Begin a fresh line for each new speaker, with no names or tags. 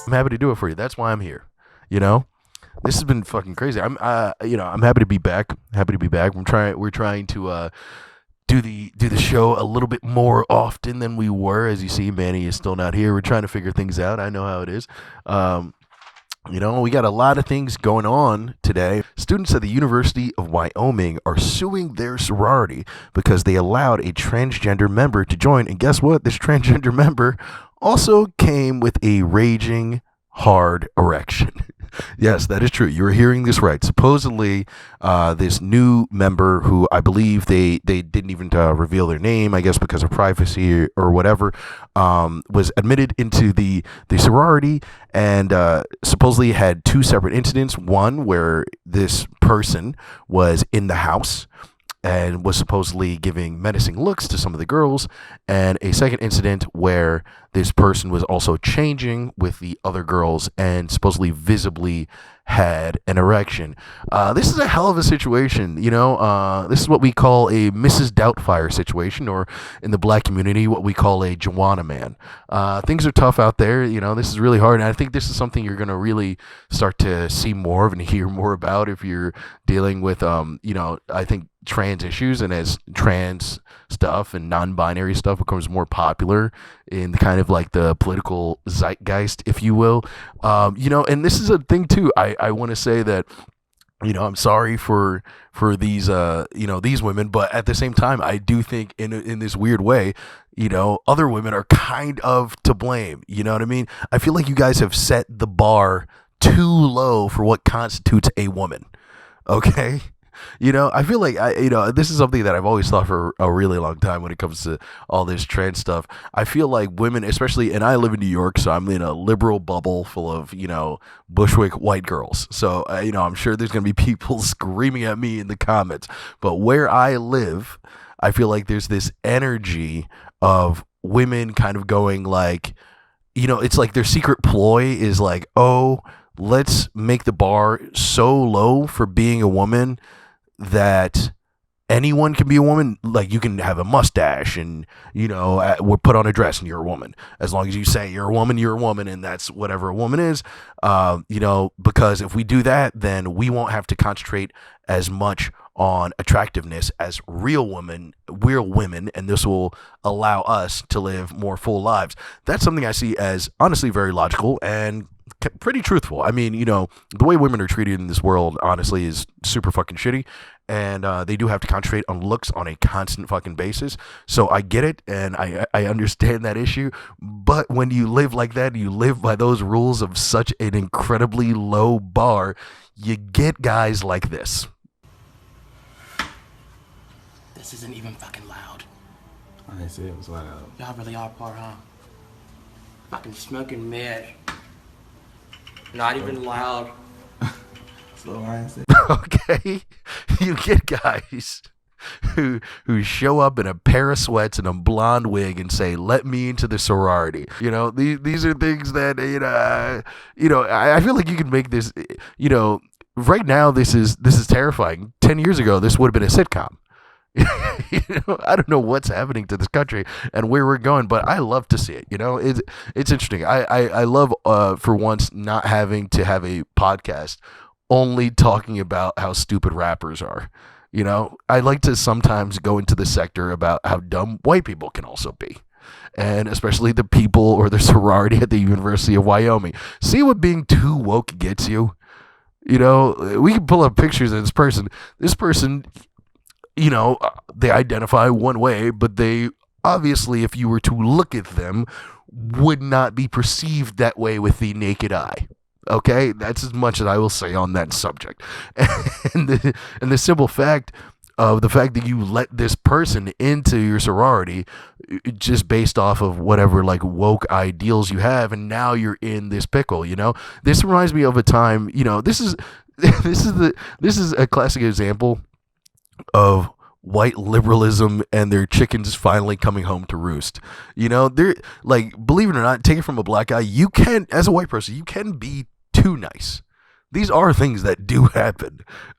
I'm happy to do it for you. That's why I'm here. You know, this has been fucking crazy. I'm happy to be back. Happy to be back. We're trying to do the show a little bit more often than we were. As you see, Manny is still not here. We're trying to figure things out. I know how it is. We got a lot of things going on today. Students at the University of Wyoming are suing their sorority because they allowed a transgender member to join. And guess what? This transgender member also came with a raging hard erection. Yes, that is true. You were hearing this right. Supposedly, this new member, who I believe they didn't even reveal their name, I guess because of privacy or whatever, was admitted into the sorority and supposedly had two separate incidents. One where this person was in the house and was supposedly giving menacing looks to some of the girls, and a second incident where this person was also changing with the other girls and supposedly visibly had an erection. This is a hell of a situation, This is what we call a Mrs. Doubtfire situation, or in the black community, what we call a Joanna man. Things are tough out there, this is really hard, and I think this is something you're going to really start to see more of and hear more about if you're dealing with, I think trans issues, and as trans stuff and non-binary stuff becomes more popular in the kind of like the political zeitgeist, if you will, and this is a thing too. I want to say that I'm sorry for these these women, but at the same time, I do think in this weird way, other women are kind of to blame. You know what I mean? I feel like you guys have set the bar too low for what constitutes a woman. Okay. I feel like this is something that I've always thought for a really long time when it comes to all this trans stuff. I feel like women, especially, and I live in New York, so I'm in a liberal bubble full of, Bushwick white girls. So, I'm sure there's going to be people screaming at me in the comments. But where I live, I feel like there's this energy of women kind of going like, it's like their secret ploy is like, oh, let's make the bar so low for being a woman that anyone can be a woman. Like, you can have a mustache and we're put on a dress and you're a woman, as long as you say you're a woman, and that's whatever a woman is. Because if we do that, then we won't have to concentrate as much on attractiveness as real women, and this will allow us to live more full lives. That's something I see as honestly very logical and pretty truthful. I mean, the way women are treated in this world, honestly, is super fucking shitty. And they do have to concentrate on looks on a constant fucking basis. So I get it, and I understand that issue. But when you live like that, you live by those rules of such an incredibly low bar, you get guys like this.
This isn't even fucking loud.
I didn't say it was loud.
Y'all really are poor, huh? Fucking smoking mid. Not even loud.
Slow I say.
Okay, you get guys who show up in a pair of sweats and a blonde wig and say, "Let me into the sorority." These are things that I feel like you can make this. Right now this is terrifying. 10 years ago, this would have been a sitcom. I don't know what's happening to this country and where we're going, but I love to see it. It's interesting. I love for once not having to have a podcast only talking about how stupid rappers are. I like to sometimes go into the sector about how dumb white people can also be, and especially the people or the sorority at the University of Wyoming. See what being too woke gets you. We can pull up pictures of this person. They identify one way, but they obviously, if you were to look at them, would not be perceived that way with the naked eye. Okay, that's as much as I will say on that subject. And the simple fact of the fact that you let this person into your sorority just based off of whatever like woke ideals you have, and now you're in this pickle. This reminds me of a time. This is this is a classic example of white liberalism and their chickens finally coming home to roost. They're like, believe it or not, take it from a black guy, you can, as a white person, you can be too nice. These are things that do happen.